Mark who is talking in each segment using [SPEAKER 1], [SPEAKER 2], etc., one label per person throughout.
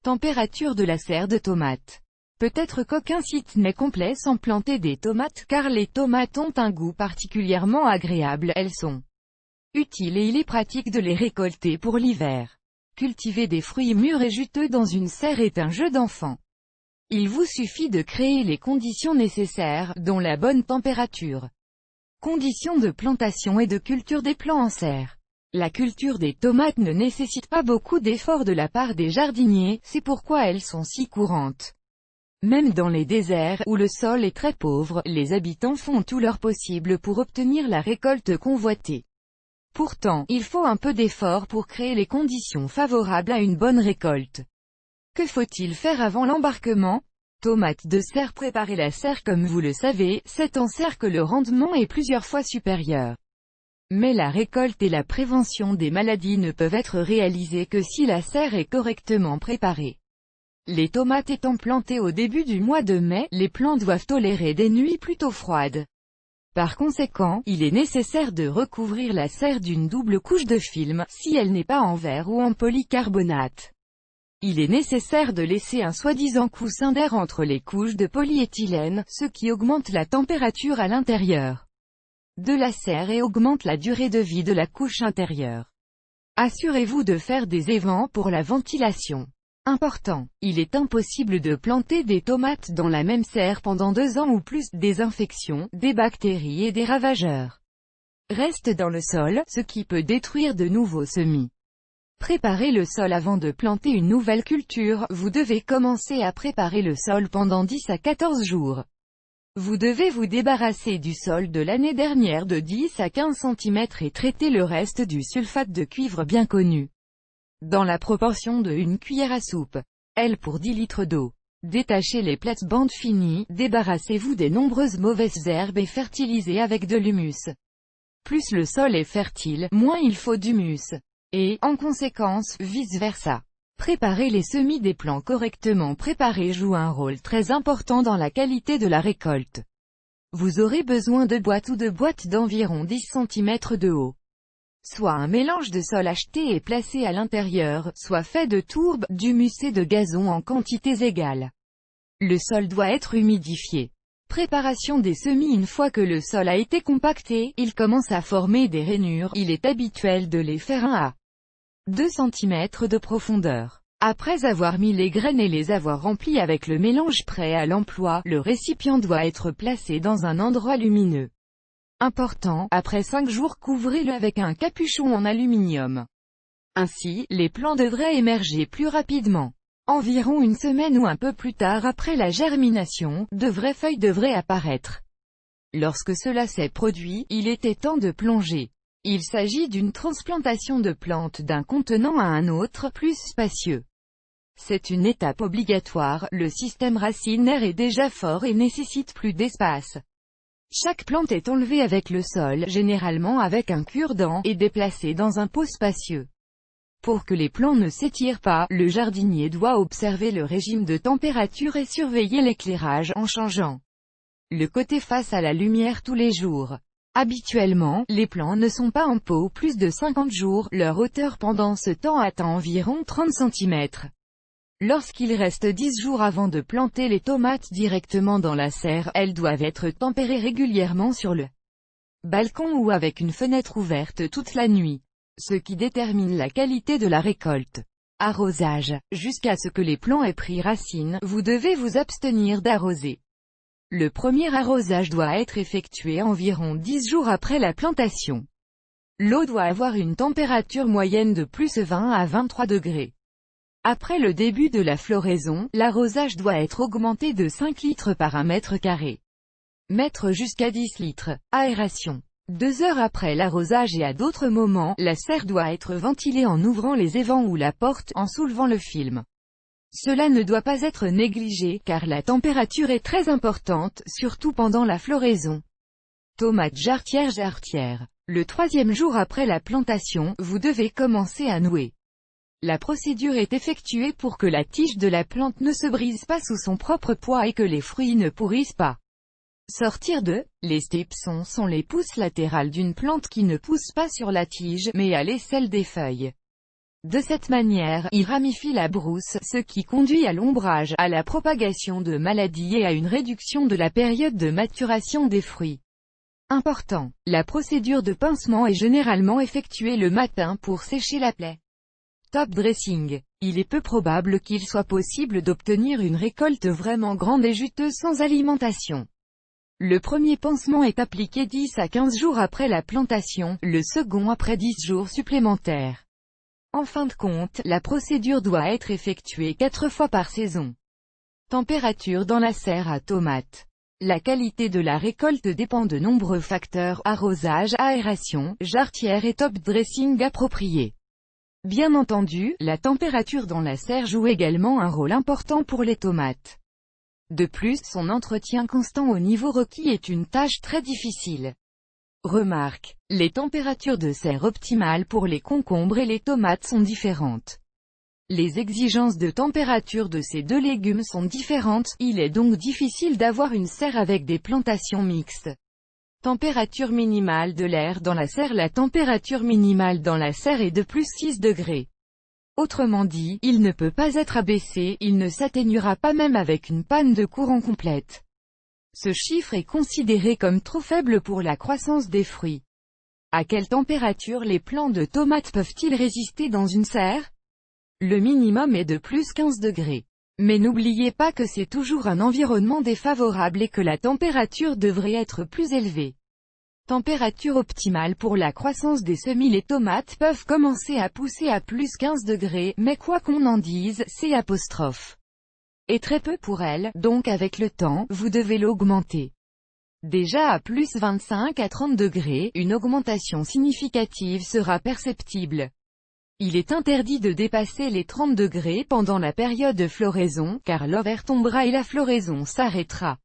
[SPEAKER 1] Température de la serre de tomate. Peut-être qu'aucun site n'est complet sans planter des tomates, car les tomates ont un goût particulièrement agréable, elles sont utiles et il est pratique de les récolter pour l'hiver. Cultiver des fruits mûrs et juteux dans une serre est un jeu d'enfant. Il vous suffit de créer les conditions nécessaires, dont la bonne température. Conditions de plantation et de culture des plants en serre. La culture des tomates ne nécessite pas beaucoup d'efforts de la part des jardiniers, c'est pourquoi elles sont si courantes. Même dans les déserts, où le sol est très pauvre, les habitants font tout leur possible pour obtenir la récolte convoitée. Pourtant, il faut un peu d'effort pour créer les conditions favorables à une bonne récolte. Que faut-il faire avant l'embarquement? Tomates de serre. Préparer la serre. Comme vous le savez, c'est en serre que le rendement est plusieurs fois supérieur. Mais la récolte et la prévention des maladies ne peuvent être réalisées que si la serre est correctement préparée. Les tomates étant plantées au début du mois de mai, les plants doivent tolérer des nuits plutôt froides. Par conséquent, il est nécessaire de recouvrir la serre d'une double couche de film, si elle n'est pas en verre ou en polycarbonate. Il est nécessaire de laisser un soi-disant coussin d'air entre les couches de polyéthylène, ce qui augmente la température à l'intérieur de la serre et augmente la durée de vie de la couche intérieure. Assurez-vous de faire des évents pour la ventilation. Important. Il est impossible de planter des tomates dans la même serre pendant 2 ans ou plus, des infections, des bactéries et des ravageurs restent dans le sol, ce qui peut détruire de nouveaux semis. Préparez le sol avant de planter une nouvelle culture. Vous devez commencer à préparer le sol pendant 10 à 14 jours. Vous devez vous débarrasser du sol de l'année dernière de 10 à 15 cm et traiter le reste du sulfate de cuivre bien connu dans la proportion de 1 cuillère à soupe. L pour 10 litres d'eau. Détachez les plates-bandes finies, débarrassez-vous des nombreuses mauvaises herbes et fertilisez avec de l'humus. Plus le sol est fertile, moins il faut d'humus. Et, en conséquence, vice-versa. Préparer les semis des plants correctement préparés joue un rôle très important dans la qualité de la récolte. Vous aurez besoin de boîtes ou de boîtes d'environ 10 cm de haut. Soit un mélange de sol acheté et placé à l'intérieur, soit fait de tourbe, d'humus et de gazon en quantités égales. Le sol doit être humidifié. Préparation des semis. Une fois que le sol a été compacté, il commence à former des rainures, il est habituel de les faire 1 à 2 cm de profondeur. Après avoir mis les graines et les avoir remplies avec le mélange prêt à l'emploi, le récipient doit être placé dans un endroit lumineux. Important, après 5 jours couvrez-le avec un capuchon en aluminium. Ainsi, les plants devraient émerger plus rapidement. Environ 1 semaine ou un peu plus tard après la germination, de vraies feuilles devraient apparaître. Lorsque cela s'est produit, il était temps de plonger. Il s'agit d'une transplantation de plantes d'un contenant à un autre, plus spacieux. C'est une étape obligatoire, le système racinaire est déjà fort et nécessite plus d'espace. Chaque plante est enlevée avec le sol, généralement avec un cure-dent, et déplacée dans un pot spacieux. Pour que les plants ne s'étirent pas, le jardinier doit observer le régime de température et surveiller l'éclairage en changeant le côté face à la lumière tous les jours. Habituellement, les plants ne sont pas en pot plus de 50 jours, leur hauteur pendant ce temps atteint environ 30 cm. Lorsqu'il reste 10 jours avant de planter les tomates directement dans la serre, elles doivent être tempérées régulièrement sur le balcon ou avec une fenêtre ouverte toute la nuit. Ce qui détermine la qualité de la récolte. Arrosage. Jusqu'à ce que les plants aient pris racine, vous devez vous abstenir d'arroser. Le premier arrosage doit être effectué environ 10 jours après la plantation. L'eau doit avoir une température moyenne de plus 20 à 23 degrés. Après le début de la floraison, l'arrosage doit être augmenté de 5 litres par 1 mètre carré. Mettre jusqu'à 10 litres. Aération. 2 heures après l'arrosage et à d'autres moments, la serre doit être ventilée en ouvrant les évents ou la porte, en soulevant le film. Cela ne doit pas être négligé, car la température est très importante, surtout pendant la floraison. Tomates jarretière. Le 3e jour après la plantation, vous devez commencer à nouer. La procédure est effectuée pour que la tige de la plante ne se brise pas sous son propre poids et que les fruits ne pourrissent pas. Sortir de. Les stepsons sont les pousses latérales d'une plante qui ne poussent pas sur la tige, mais à l'aisselle des feuilles. De cette manière, il ramifie la brousse, ce qui conduit à l'ombrage, à la propagation de maladies et à une réduction de la période de maturation des fruits. Important. La procédure de pincement est généralement effectuée le matin pour sécher la plaie. Top dressing. Il est peu probable qu'il soit possible d'obtenir une récolte vraiment grande et juteuse sans alimentation. Le premier pansement est appliqué 10 à 15 jours après la plantation, le second après 10 jours supplémentaires. En fin de compte, la procédure doit être effectuée 4 fois par saison. Température dans la serre à tomates. La qualité de la récolte dépend de nombreux facteurs, arrosage, aération, jarretière et top dressing approprié. Bien entendu, la température dans la serre joue également un rôle important pour les tomates. De plus, son entretien constant au niveau requis est une tâche très difficile. Remarque, les températures de serre optimales pour les concombres et les tomates sont différentes. Les exigences de température de ces deux légumes sont différentes, il est donc difficile d'avoir une serre avec des plantations mixtes. Température minimale de l'air dans la serre. La température minimale dans la serre est de plus 6 degrés. Autrement dit, il ne peut pas être abaissé, il ne s'atténuera pas même avec une panne de courant complète. Ce chiffre est considéré comme trop faible pour la croissance des fruits. À quelle température les plants de tomates peuvent-ils résister dans une serre? Le minimum est de plus 15 degrés. Mais n'oubliez pas que c'est toujours un environnement défavorable et que la température devrait être plus élevée. Température optimale pour la croissance des semis. Les tomates peuvent commencer à pousser à plus 15 degrés, mais quoi qu'on en dise, c'est apostrophe. Et très peu pour elles, donc avec le temps, vous devez l'augmenter. Déjà à plus 25 à 30 degrés, une augmentation significative sera perceptible. Il est interdit de dépasser les 30 degrés pendant la période de floraison, car l'ovaire tombera et la floraison s'arrêtera.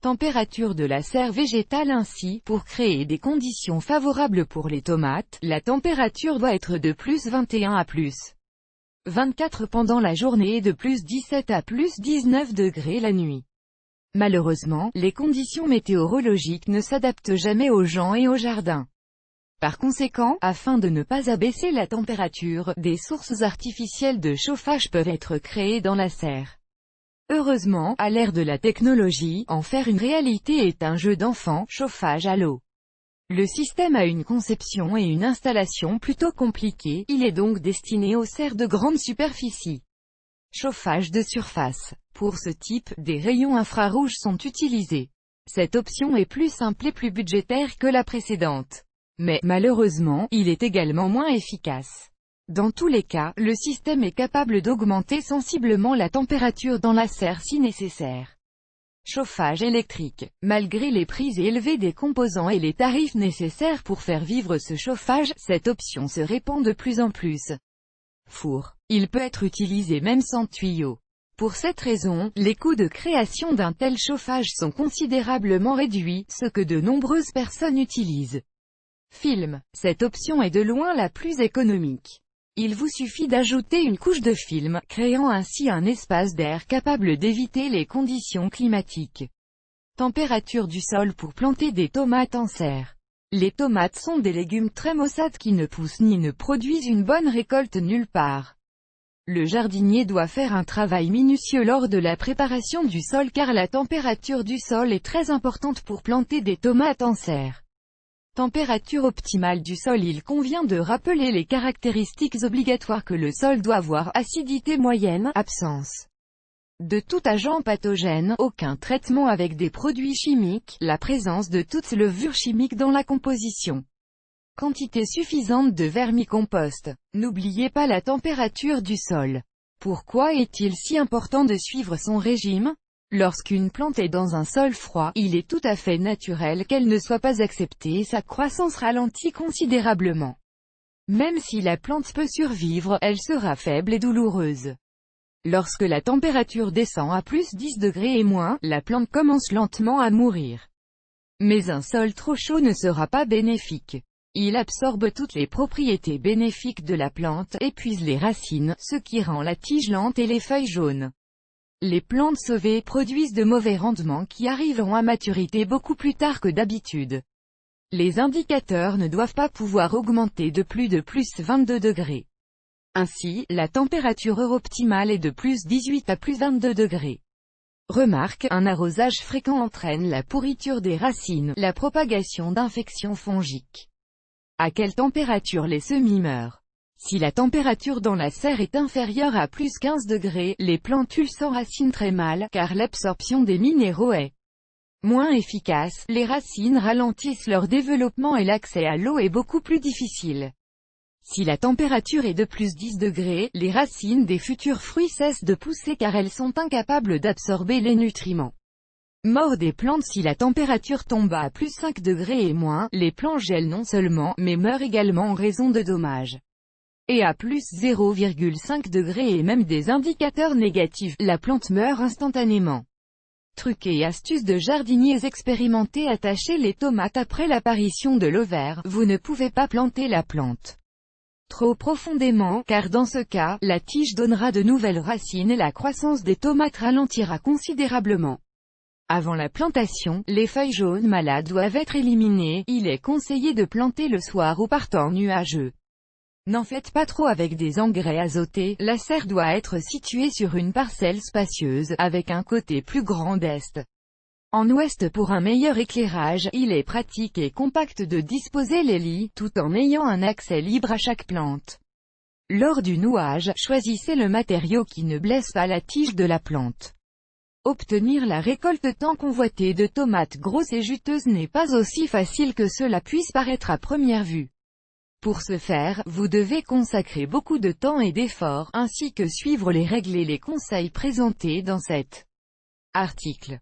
[SPEAKER 1] Température de la serre végétale. Ainsi, pour créer des conditions favorables pour les tomates, la température doit être de plus 21 à plus 24 pendant la journée et de plus 17 à plus 19 degrés la nuit. Malheureusement, les conditions météorologiques ne s'adaptent jamais aux gens et aux jardins. Par conséquent, afin de ne pas abaisser la température, des sources artificielles de chauffage peuvent être créées dans la serre. Heureusement, à l'ère de la technologie, en faire une réalité est un jeu d'enfant, chauffage à l'eau. Le système a une conception et une installation plutôt compliquées, il est donc destiné aux serres de grande superficie. Chauffage de surface. Pour ce type, des rayons infrarouges sont utilisés. Cette option est plus simple et plus budgétaire que la précédente. Mais, malheureusement, il est également moins efficace. Dans tous les cas, le système est capable d'augmenter sensiblement la température dans la serre si nécessaire. Chauffage électrique. Malgré les prix élevés des composants et les tarifs nécessaires pour faire vivre ce chauffage, cette option se répand de plus en plus. Four. Il peut être utilisé même sans tuyau. Pour cette raison, les coûts de création d'un tel chauffage sont considérablement réduits, ce que de nombreuses personnes utilisent. Film. Cette option est de loin la plus économique. Il vous suffit d'ajouter une couche de film, créant ainsi un espace d'air capable d'éviter les conditions climatiques. Température du sol pour planter des tomates en serre. Les tomates sont des légumes très maussades qui ne poussent ni ne produisent une bonne récolte nulle part. Le jardinier doit faire un travail minutieux lors de la préparation du sol car la température du sol est très importante pour planter des tomates en serre. Température optimale du sol. Il convient de rappeler les caractéristiques obligatoires que le sol doit avoir: acidité moyenne, absence de tout agent pathogène, aucun traitement avec des produits chimiques, la présence de toute levure chimique dans la composition. Quantité suffisante de vermicompost. N'oubliez pas la température du sol. Pourquoi est-il si important de suivre son régime? Lorsqu'une plante est dans un sol froid, il est tout à fait naturel qu'elle ne soit pas acceptée et sa croissance ralentit considérablement. Même si la plante peut survivre, elle sera faible et douloureuse. Lorsque la température descend à plus 10 degrés et moins, la plante commence lentement à mourir. Mais un sol trop chaud ne sera pas bénéfique. Il absorbe toutes les propriétés bénéfiques de la plante, épuise les racines, ce qui rend la tige lente et les feuilles jaunes. Les plantes sauvées produisent de mauvais rendements qui arriveront à maturité beaucoup plus tard que d'habitude. Les indicateurs ne doivent pas pouvoir augmenter de plus 22 degrés. Ainsi, la température optimale est de plus 18 à plus 22 degrés. Remarque, un arrosage fréquent entraîne la pourriture des racines, la propagation d'infections fongiques. À quelle température les semis meurent? Si la température dans la serre est inférieure à plus 15 degrés, les plantules s'enracinent très mal, car l'absorption des minéraux est moins efficace, les racines ralentissent leur développement et l'accès à l'eau est beaucoup plus difficile. Si la température est de plus 10 degrés, les racines des futurs fruits cessent de pousser car elles sont incapables d'absorber les nutriments. Mort des plantes. Si la température tombe à plus 5 degrés et moins, les plants gèlent non seulement, mais meurent également en raison de dommages. Et à plus 0,5 degrés et même des indicateurs négatifs, la plante meurt instantanément. Trucs et astuces de jardiniers expérimentés. Attachez les tomates après l'apparition de l'ovaire, vous ne pouvez pas planter la plante trop profondément, car dans ce cas, la tige donnera de nouvelles racines et la croissance des tomates ralentira considérablement. Avant la plantation, les feuilles jaunes malades doivent être éliminées, il est conseillé de planter le soir ou par temps nuageux. N'en faites pas trop avec des engrais azotés, la serre doit être située sur une parcelle spacieuse, avec un côté plus grand d'est en ouest pour un meilleur éclairage. Il est pratique et compact de disposer les lits, tout en ayant un accès libre à chaque plante. Lors du nouage, choisissez le matériau qui ne blesse pas la tige de la plante. Obtenir la récolte tant convoitée de tomates grosses et juteuses n'est pas aussi facile que cela puisse paraître à première vue. Pour ce faire, vous devez consacrer beaucoup de temps et d'efforts, ainsi que suivre les règles et les conseils présentés dans cet article.